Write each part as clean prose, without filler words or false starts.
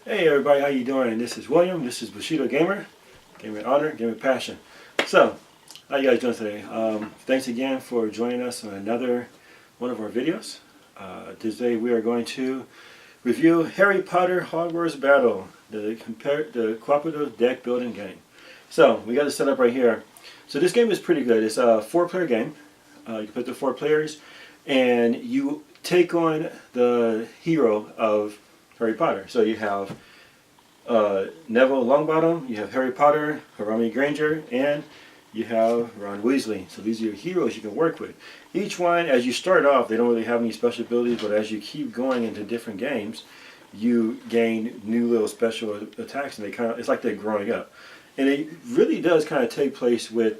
Hey everybody, how you doing? This is William. This is Bushido Gamer. Game with honor, game with passion. So, how you guys doing today? Thanks again for joining us on another one of our videos. Today we are going to review Harry Potter Hogwarts Battle, the cooperative deck building game. So, we got it set up right here. So this game is pretty good. It's a 4-player game. You can put the 4 players, and you take on the hero of Harry Potter. So you have Neville Longbottom, you have Harry Potter, Hermione Granger, and you have Ron Weasley. So these are your heroes you can work with. Each one, as you start off, they don't really have any special abilities, but as you keep going into different games, you gain new little special attacks, and it's like they're growing up. And it really does kind of take place with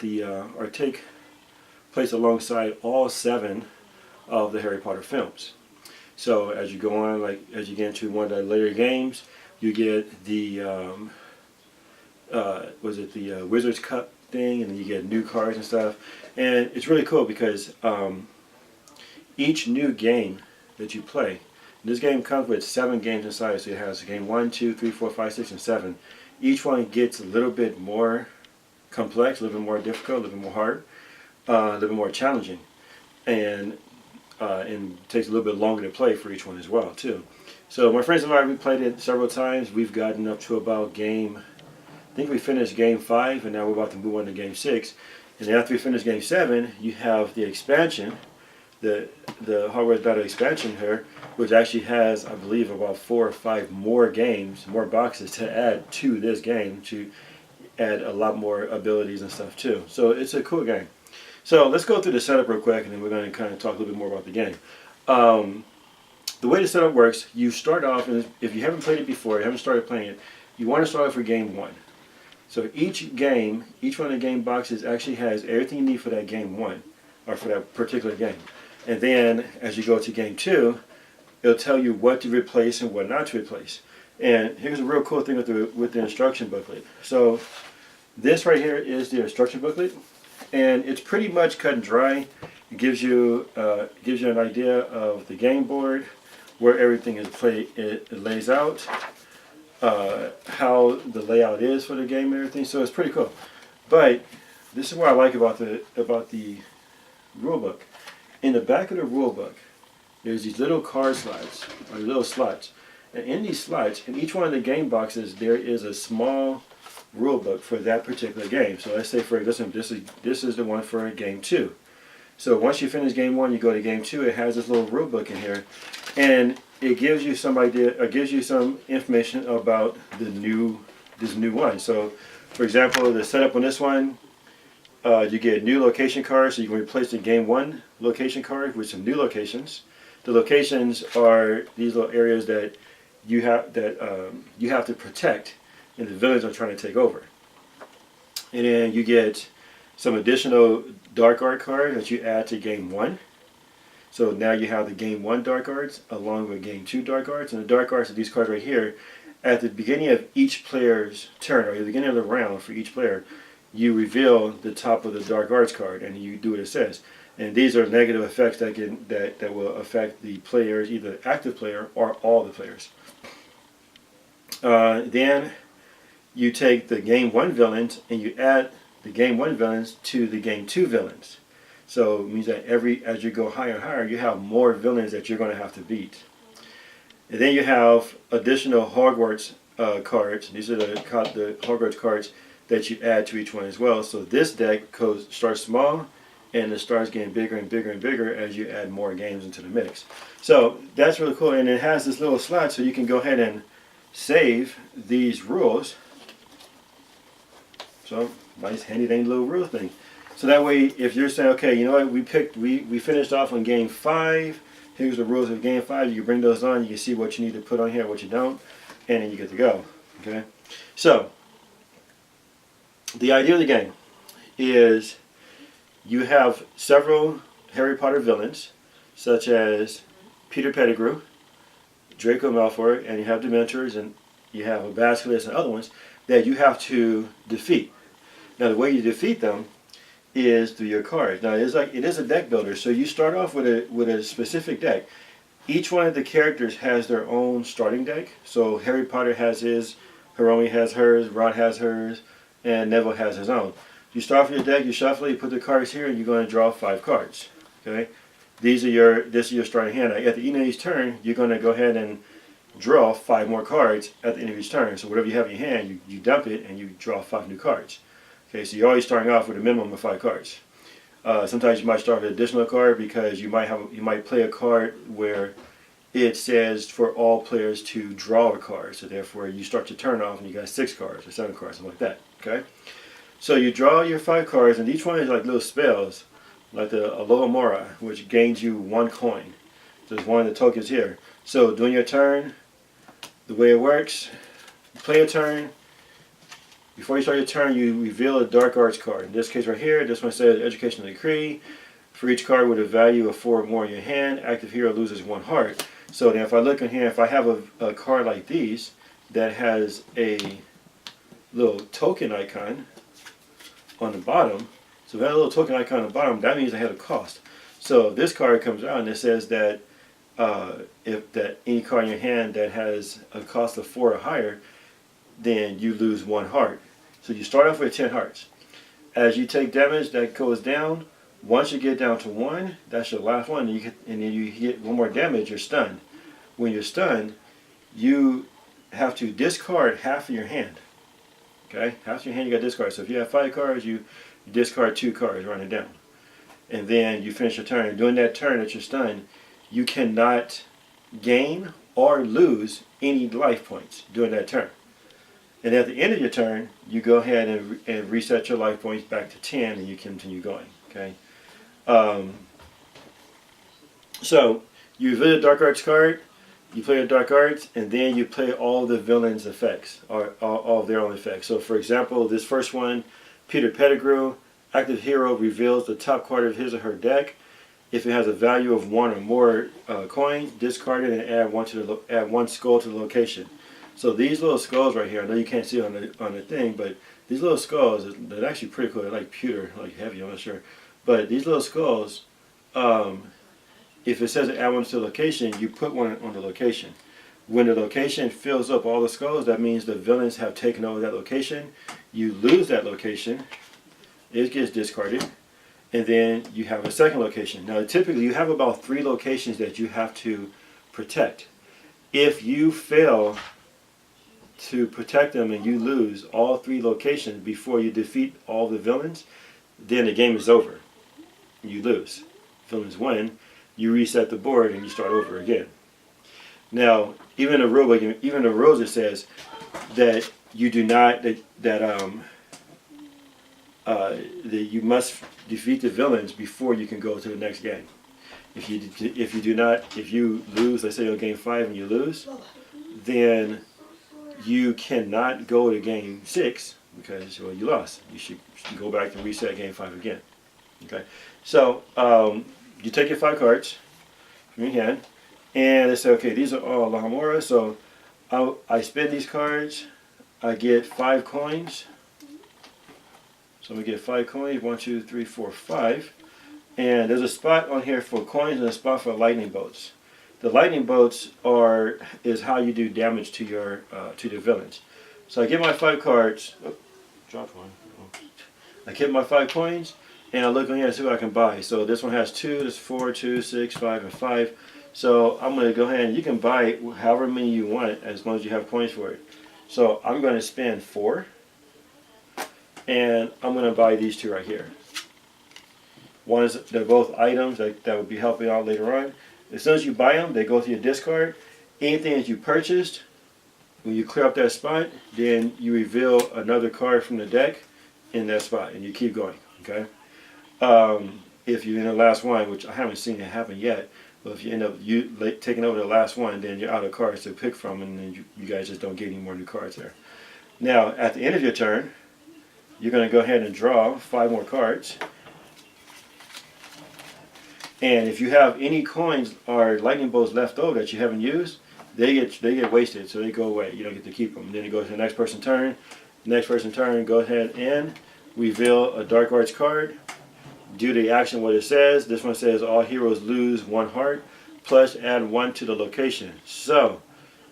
take place alongside all 7 of the Harry Potter films. So as you go on, as you get into one of the later games, you get the Wizards Cup thing, and then you get new cards and stuff. And it's really cool because each new game that you play, this game comes with 7 games inside. So it has game 1, 2, 3, 4, 5, 6, and 7. Each one gets a little bit more complex, a little bit more difficult, a little bit more hard, a little bit more challenging, and takes a little bit longer to play for each one as well too. So my friends and I, we played it several times. We've gotten up to about I think we finished game 5, and now we're about to move on to game 6. And then after we finish game 7, you have the expansion, the Hogwarts Battle expansion here, which actually has, I believe, about 4 or 5 more games, more boxes to add to this game, to add a lot more abilities and stuff too. So it's a cool game. So let's go through the setup real quick, and then we're going to kind of talk a little bit more about the game. The way the setup works, you start off, and if you haven't played it before, you haven't started playing it, you want to start off with game 1. So each game, each one of the game boxes actually has everything you need for that game 1, or for that particular game. And then as you go to game 2, it'll tell you what to replace and what not to replace. And here's a real cool thing with the instruction booklet. So this right here is the instruction booklet. And it's pretty much cut and dry. It gives you an idea of the game board, where everything is played. It lays out how the layout is for the game and everything. So it's pretty cool. But this is what I like about the rule book. In the back of the rule book, there's these little card slots, or little slots, and in these slots, in each one of the game boxes, there is a small rule book for that particular game. So let's say, for example, this is the one for game 2. So once you finish game 1, you go to game 2. It has this little rule book in here, and it gives you some idea, or gives you some information about this new one. So, for example, the setup on this one, you get new location cards, so you can replace the game 1 location card with some new locations. The locations are these little areas that you have to protect, and the villains are trying to take over. And then you get some additional dark art cards that you add to game 1. So now you have the game 1 dark arts along with game 2 dark arts. And the dark arts are these cards right here. At the beginning of each player's turn, or at the beginning of the round for each player, you reveal the top of the dark arts card, and you do what it says. And these are negative effects that will affect the players, either the active player or all the players. Then you take the game 1 villains and you add the game 1 villains to the game 2 villains. So it means that as you go higher and higher, you have more villains that you're going to have to beat. And then you have additional Hogwarts cards. These are the Hogwarts cards that you add to each one as well. So this deck starts small, and it starts getting bigger and bigger and bigger as you add more games into the mix. So that's really cool, and it has this little slot so you can go ahead and save these rules. So nice handy dandy little rule thing. So that way, if you're saying, okay, you know what, we finished off on game 5, here's the rules of game 5, you can bring those on, you can see what you need to put on here, what you don't, and then you get to go. Okay? So the idea of the game is you have several Harry Potter villains, such as Peter Pettigrew, Draco Malfoy, and you have Dementors, and you have a Basilisk and other ones that you have to defeat. Now the way you defeat them is through your cards. Now it is a deck builder, so you start off with a specific deck. each one of the characters has their own starting deck. So Harry Potter has his, Hermione has hers, Ron has hers, and Neville has his own. You start with your deck, you shuffle it, you put the cards here, and you're going to draw 5 cards. Okay, this is your starting hand. At the end of each turn, you're going to go ahead and draw 5 more cards at the end of each turn. So whatever you have in your hand, you dump it and you draw 5 new cards. Okay, so you're always starting off with a minimum of 5 cards. Sometimes you might start with an additional card because you might play a card where it says for all players to draw a card. So therefore you start your turn off and you got 6 cards or 7 cards, something like that. Okay, so you draw your 5 cards, and each one is like little spells, like the Alohomora, which gains you 1 coin. So there's one of the tokens here. So during your turn, the way it works, you play a turn. Before you start your turn, you reveal a Dark Arts card. In this case right here, this one says Educational Decree. For each card with a value of 4 or more in your hand, active hero loses 1 heart. So then if I look in here, if I have a card like these that has a little token icon on the bottom, so if I have a little token icon on the bottom, that means I had a cost. So if this card comes out and it says that if any card in your hand that has a cost of 4 or higher, then you lose 1 heart. So you start off with 10 hearts. As you take damage, that goes down. Once you get down to 1, that's your last one, and then you get 1 more damage, you're stunned. When you're stunned, you have to discard half of your hand. Okay, half of your hand you got to discard. So if you have 5 cards, you discard 2 cards, run it down, and then you finish your turn. During that turn that you're stunned, you cannot gain or lose any life points during that turn. And at the end of your turn, you go ahead and reset your life points back to 10, and you continue going. Okay. So you reveal a Dark Arts card, you play a Dark Arts, and then you play all the villains' effects, or all of their own effects. So for example, this first one, Peter Pettigrew, active hero reveals the top card of his or her deck. If it has a value of 1 or more coins, discard it and add 1 skull to the location. So these little skulls right here, I know you can't see it on the thing, but these little skulls, they're actually pretty cool. They're like pewter, like heavy, I'm not sure. But these little skulls, if it says add 1 to the location, you put 1 on the location. When the location fills up all the skulls, that means the villains have taken over that location. You lose that location, it gets discarded, and then you have a second location. Now typically you have about 3 locations that you have to protect. If you fail to protect them and you lose all 3 locations before you defeat all the villains, then the game is over. You lose. Villains win. You reset the board and you start over again. Now, even the rules, it says that you do not that you must defeat the villains before you can go to the next game. If you lose, let's say on game 5 and you lose, then you cannot go to game 6 because you lost. You should go back and reset game 5 again. Okay, so you take your 5 cards from your hand, and they say, okay, these are all Alohomora. So I spin these cards. I get 5 coins. So we get 5 coins. 1, 2, 3, 4, 5. And there's a spot on here for coins and a spot for lightning bolts. The lightning bolts is how you do damage to your to the villains. So I get my 5 cards. Oh, dropped one. I get my 5 coins, and I look on here and see what I can buy. So this one has 2, this 4, 2, 6, 5, and 5. So I'm going to go ahead and you can buy however many you want as long as you have coins for it. So I'm going to spend 4, and I'm going to buy these 2 right here. One is they're both items that will be helping out later on. As soon as you buy them, they go to your discard. Anything that you purchased, when you clear up that spot, then you reveal another card from the deck in that spot, and you keep going. Okay. If you're in the last one, which I haven't seen it happen yet, but if you end up taking over the last one, then you're out of cards to pick from, and then you guys just don't get any more new cards there. Now, at the end of your turn, you're going to go ahead and draw 5 more cards. And if you have any coins or lightning bolts left over that you haven't used, they get wasted, so they go away. You don't get to keep them. Then it goes to the next person's turn. Next person's turn, go ahead and reveal a Dark Arts card. Do the action what it says. This one says all heroes lose 1 heart. plus add 1 to the location. So,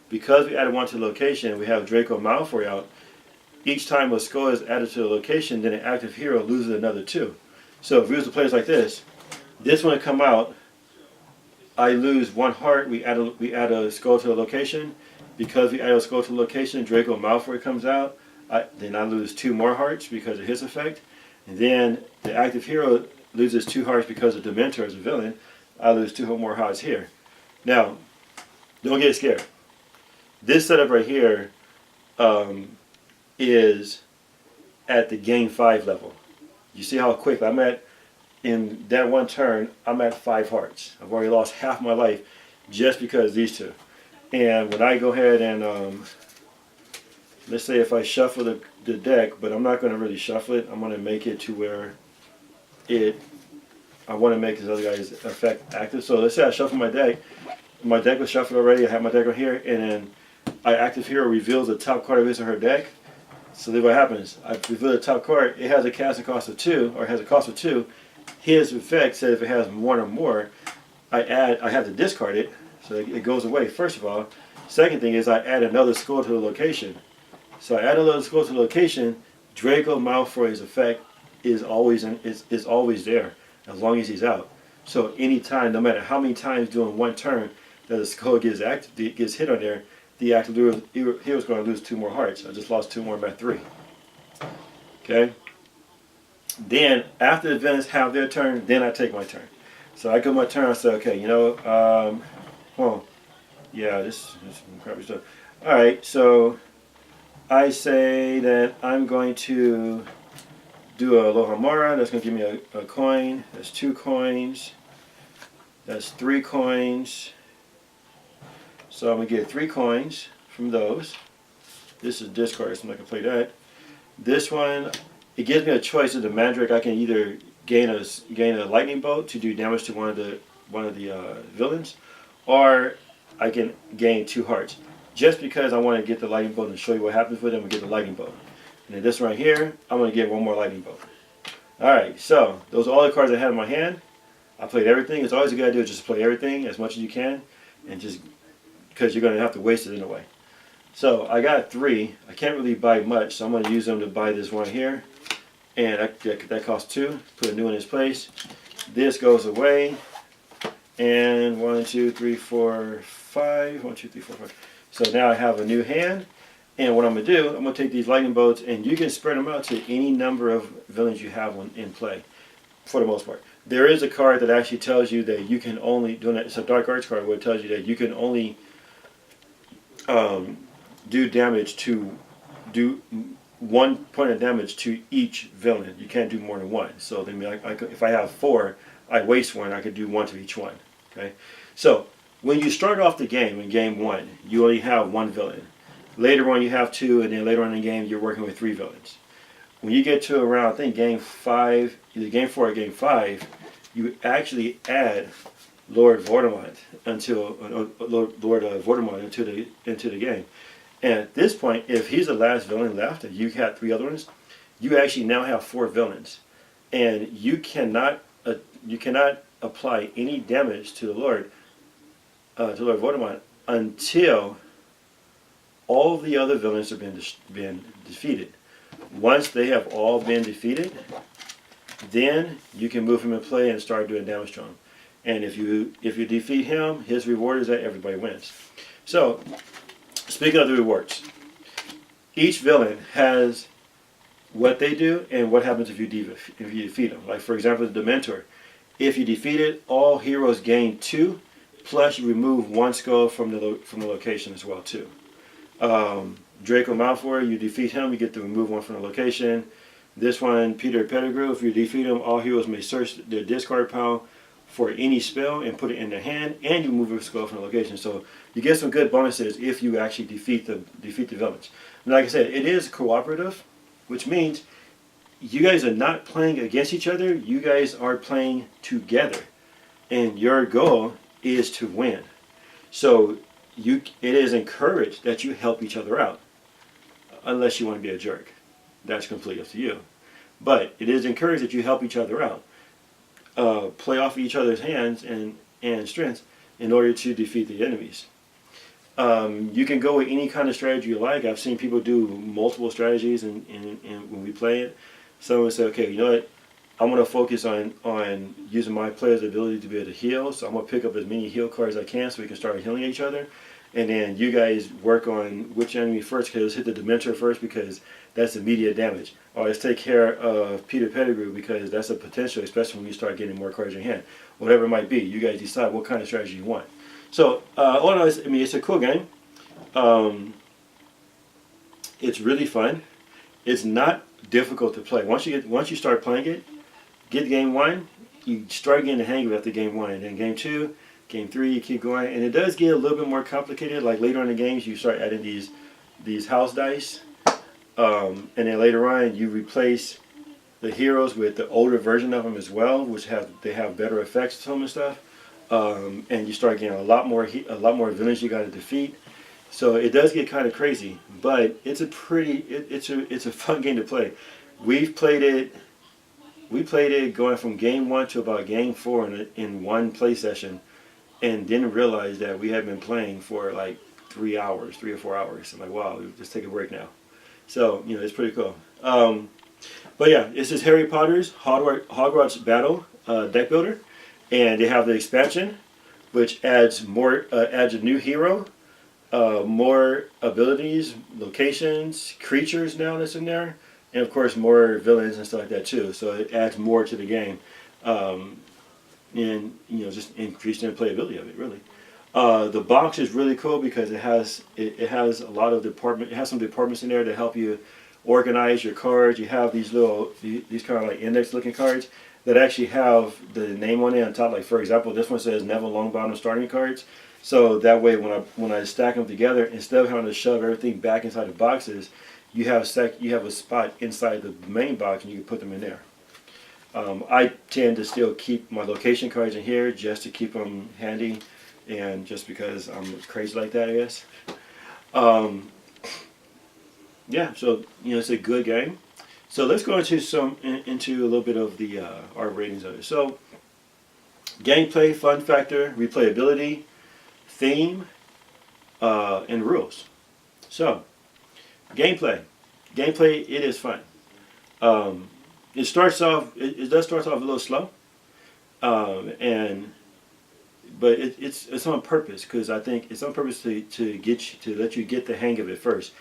because we added 1 to the location, we have Draco Malfoy out. Each time a skull is added to the location, then an active hero loses another 2. So if we use the players like this one will come out, I lose 1 heart, we add a skull to the location. Because we add a skull to the location, Draco Malfoy comes out, then I lose 2 more hearts because of his effect. And then the active hero loses 2 hearts because of Dementor as a villain. I lose 2 more hearts here. Now, don't get scared. This setup right here is at the game 5 level. You see how quick I'm at, in that one turn, I'm at 5 hearts. I've already lost half my life just because of these 2. And when I go ahead and, let's say if I shuffle the deck, but I'm not going to really shuffle it, I'm going to make it to where I want to make this other guy's effect active. So let's say I shuffle my deck was shuffled already, I have my deck right here, and then active hero reveals the top card of his or her deck. So then what happens? I reveal the top card, it has a casting cost of 2, or it has a cost of 2. His effect says if it has 1 or more, I have to discard it, so it goes away, first of all. Second thing is I add another skull to the location. So I add another skull to the location, Draco Malfoy's effect is always there, as long as he's out. So anytime, no matter how many times during one turn that the skull gets hit on there, the active hero is going to lose 2 more hearts. I just lost 2 more, I'm at 3. Okay? Then, after the villains have their turn, then I take my turn. So I go my turn, I say, okay, you know, yeah, this is some crappy stuff. Alright, so I say that I'm going to do a Lohamora. That's going to give me a coin. That's 2 coins. That's 3 coins. So I'm going to get 3 coins from those. This is discard, so I'm not going to play that. This one, it gives me a choice of the Mandrake. I can either gain a lightning bolt to do damage to one of the villains, or I can gain 2 hearts. Just because I want to get the lightning bolt and show you what happens with them, I'm going to get the lightning bolt. And then this right here, I'm going to get 1 more lightning bolt. Alright, so those are all the cards I had in my hand. I played everything. It's always a good idea to just play everything as much as you can, and just because you're going to have to waste it in a way. So I got 3. I can't really buy much, so I'm going to use them to buy this one here. And that costs 2. Put a new one in its place. This goes away. And 1, 2, 3, 4, 5. 1, 2, 3, 4, 5. So now I have a new hand. And what I'm going to do, I'm going to take these lightning bolts, and you can spread them out to any number of villains you have in play, for the most part. There is a card that actually tells you that you can only, it's a Dark Arts card where it tells you that you can only do 1 point of damage to each villain. You can't do more than 1. So then if I have 4, I waste 1, I could do 1 to each one. Okay? So when you start off the game, in game 1, you only have 1 villain. Later on you have 2, and then later on in the game you're working with 3 villains. When you get to around, I think game 5, either game 4 or game 5, you actually add Lord Voldemort into the game. And at this point, if he's the last villain left, and you have 3 other ones, you actually now have 4 villains, and you cannot apply any damage to Lord Voldemort until all the other villains have been defeated. Once they have all been defeated, then you can move him in play and start doing damage to him. And if you defeat him, his reward is that everybody wins. So, speaking of the rewards, each villain has what they do and what happens if you defeat them. Like for example, the Dementor. If you defeat it, all heroes gain 2, plus you remove 1 skull from the location as well too. Draco Malfoy, you defeat him, you get to remove 1 from the location. This one, Peter Pettigrew, if you defeat him, all heroes may search their discard pile for any spell and put it in their hand, and you move a skull from the location. So you get some good bonuses if you actually defeat the villains. And like I said, it is cooperative, which means you guys are not playing against each other, you guys are playing together. And your goal is to win. So it is encouraged that you help each other out, unless you want to be a jerk. That's completely up to you. But it is encouraged that you help each other out. Play off each other's hands and strengths, in order to defeat the enemies. You can go with any kind of strategy you like. I've seen people do multiple strategies, and when we play it, someone say, okay, you know what? I'm going to focus on using my player's ability to be able to heal. So I'm going to pick up as many heal cards as I can so we can start healing each other. And then you guys work on which enemy first, because hit the Dementor first because that's immediate damage. Or let's take care of Peter Pettigrew because that's a potential, especially when you start getting more cards in your hand. Whatever it might be, you guys decide what kind of strategy you want. So, all in all, I mean, it's a cool game. It's really fun. It's not difficult to play. Once you start playing it, get game one, you start getting the hang of it after game one, and then game two, game three, you keep going, and it does get a little bit more complicated. Like later on in the games, you start adding these house dice, and then later on, you replace the heroes with the older version of them as well, which have better effects to them and stuff. And you start getting a lot more villains you got to defeat. So it does get kind of crazy, but it's a fun game to play. We played it going from game 1 to about game 4 in one play session, and didn't realize that we had been playing for like 3 or 4 hours. I'm like, wow, just take a break now. So it's pretty cool. But yeah, this is Harry Potter's Hogwarts Battle deck builder. And they have the expansion, which adds a new hero, more abilities, locations, creatures now that's in there, and of course more villains and stuff like that too. So it adds more to the game, and just increasing the playability of it really. The box is really cool because it has a lot of it has some departments in there to help you organize your cards. You have these kind of like index looking cards that actually have the name on it on top. Like for example, this one says Neville Longbottom starting cards. So that way, when I stack them together, instead of having to shove everything back inside the boxes, you have a spot inside the main box, and you can put them in there. I tend to still keep my location cards in here just to keep them handy, and just because I'm crazy like that, I guess. Yeah, so it's a good game. So let's go into a little bit of our ratings of it. So gameplay, fun factor, replayability, theme, and rules. So gameplay, it is fun. It does start off a little slow, but it's on purpose, because I think it's on purpose to let you get the hang of it first.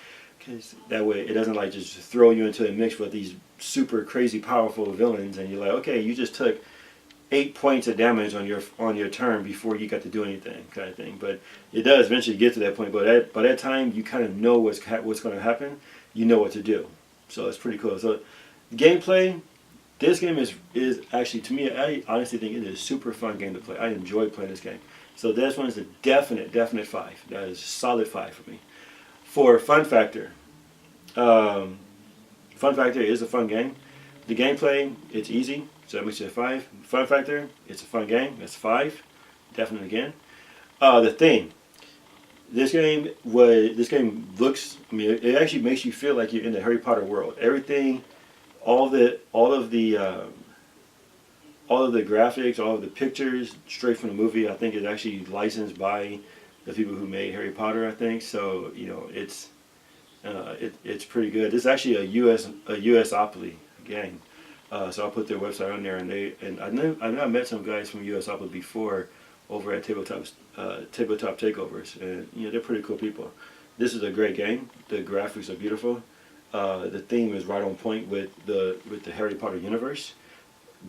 That way it doesn't like just throw you into a mix with these super crazy powerful villains, and you're like, okay, you just took 8 points of damage on your turn before you got to do anything, kind of thing. But it does eventually get to that point. But by that time, you kind of know what's going to happen. You know what to do. So it's pretty cool. So gameplay, this game is actually, to me, I honestly think it is a super fun game to play. I enjoy playing this game. So this one is a definite 5. That is a solid 5 for me. For fun factor, fun factor is a fun game. The gameplay, it's easy, so that makes it a 5. Fun factor, it's a fun game. That's 5, definitely again. The theme, this game looks. I mean, it actually makes you feel like you're in the Harry Potter world. Everything, all of the graphics, all of the pictures, straight from the movie. I think it's actually licensed by the people who made Harry Potter, I think. So it's pretty good. It's actually a USopoly game. So I'll put their website on there, and I know I met some guys from USopoly before over at Tabletop Takeovers, and they're pretty cool people. This is a great game. The graphics are beautiful. The theme is right on point with the Harry Potter universe,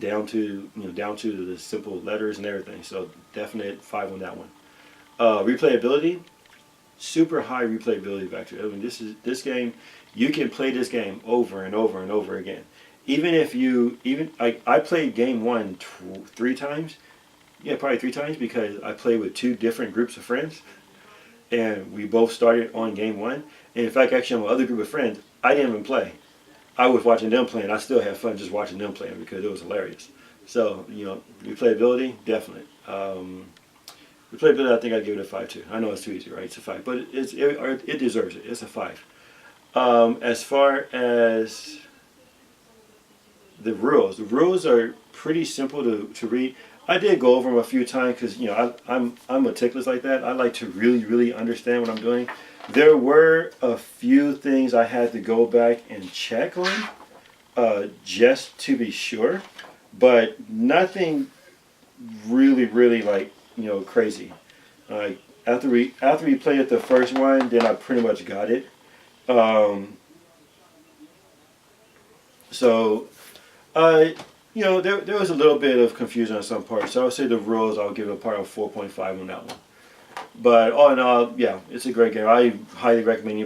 down to the simple letters and everything. So definite 5 on that one. Replayability, super high replayability factor. I mean, this game, you can play this game over and over and over again. I played game 1 3 times. Yeah, probably 3 times, because I played with 2 different groups of friends, and we both started on game 1. And in fact, actually, my other group of friends, I didn't even play. I was watching them play, and I still had fun just watching them playing because it was hilarious. So replayability, definite. Replayability, I think I'd give it a 5 too. I know it's too easy, right? It's a 5, but it deserves it. It's a 5. As far as the rules are pretty simple to read. I did go over them a few times because I'm meticulous like that. I like to really understand what I'm doing. There were a few things I had to go back and check on, just to be sure, but nothing really like crazy. After we played it the first one, then I pretty much got it. Um, so there was a little bit of confusion on some parts. So I would say the rules, I'll give it a part of 4.5 on that one. But all in all, yeah, it's a great game. I highly recommend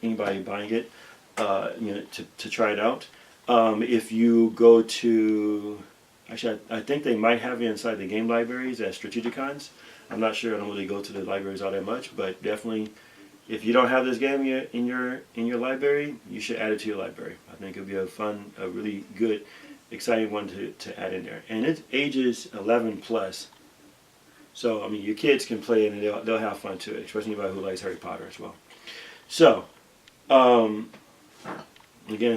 anybody buying it, to try it out. If you go to, actually, I think they might have it inside the game libraries at Strategicons. I'm not sure. I don't really go to the libraries all that much, but definitely, if you don't have this game yet in your library, you should add it to your library. I think it'll be a really good, exciting one to add in there. And it's ages 11 plus. So, I mean, your kids can play it and they'll have fun too, especially anybody who likes Harry Potter as well. So, again,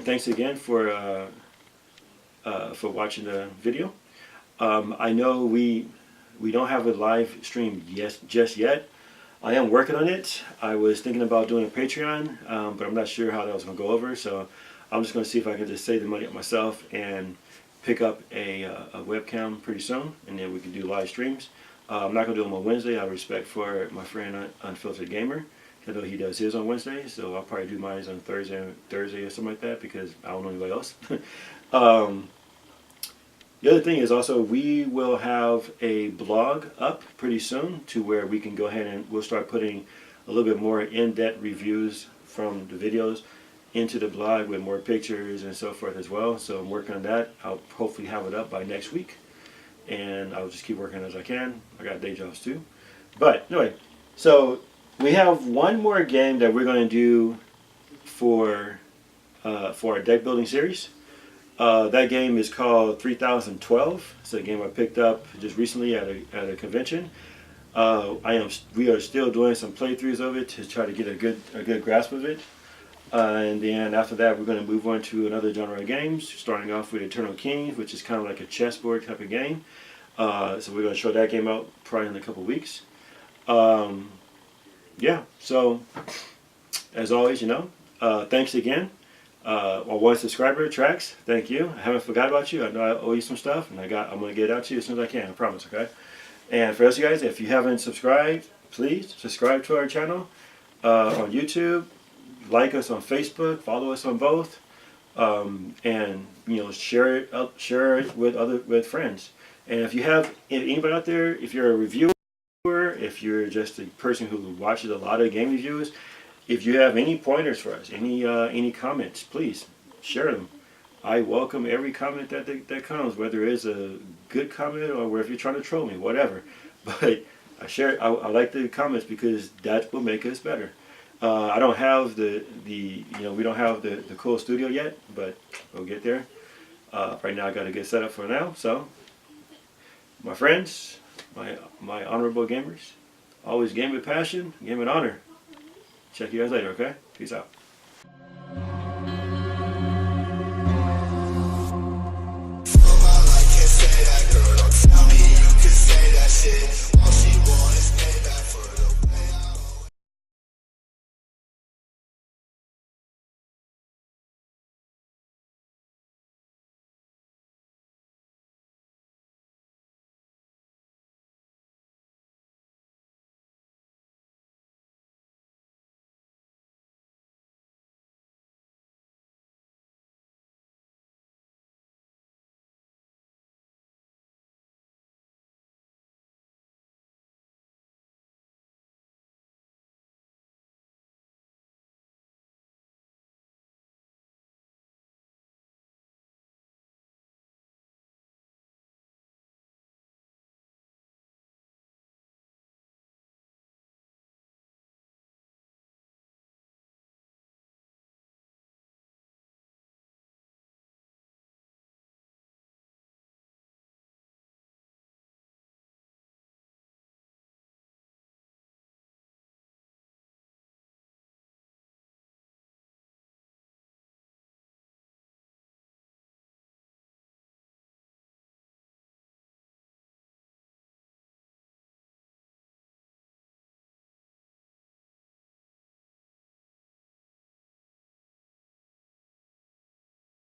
thanks again for watching the video. I know we don't have a live stream just yet. I am working on it. I was thinking about doing a Patreon, but I'm not sure how that was going to go over. So, I'm just going to see if I can just save the money up myself and pick up a webcam pretty soon, and then we can do live streams. I'm not going to do them on Wednesday. out of respect for my friend Unfiltered Gamer. I know he does his on Wednesday, so I'll probably do mine on Thursday or something like that because I don't know anybody else. The other thing is also we will have a blog up pretty soon to where we can go ahead and we'll start putting a little bit more in-depth reviews from the videos into the blog with more pictures and so forth as well. So I'm working on that. I'll hopefully have it up by next week. And I'll just keep working as I can. I got day jobs too. But anyway, so we have one more game that we're going to do for our deck building series. That game is called 3012. It's a game I picked up just recently at a convention. We are still doing some playthroughs of it to try to get a good grasp of it. And then after that, we're going to move on to another genre of games, starting off with Eternal Kings, which is kind of like a chessboard type of game. So we're going to show that game out probably in a couple weeks. Yeah, so as always, thanks again. Our one subscriber, Trax, thank you. I haven't forgot about you. I know I owe you some stuff, and I'm going to get it out to you as soon as I can, I promise, okay? And for those of you guys, if you haven't subscribed, please subscribe to our channel on YouTube. Like us on Facebook, follow us on both, and share it with friends. And if anybody out there, if you're a reviewer, if you're just a person who watches a lot of game reviews, if you have any pointers for us, any comments, please share them. I welcome every comment that comes, whether it's a good comment or if you're trying to troll me, whatever. But I like the comments because that will make us better. I don't have we don't have the cool studio yet, but we'll get there. Right now I got to get set up for now. So, my friends, my honorable gamers, always game with passion, game with honor. Check you guys later, okay? Peace out.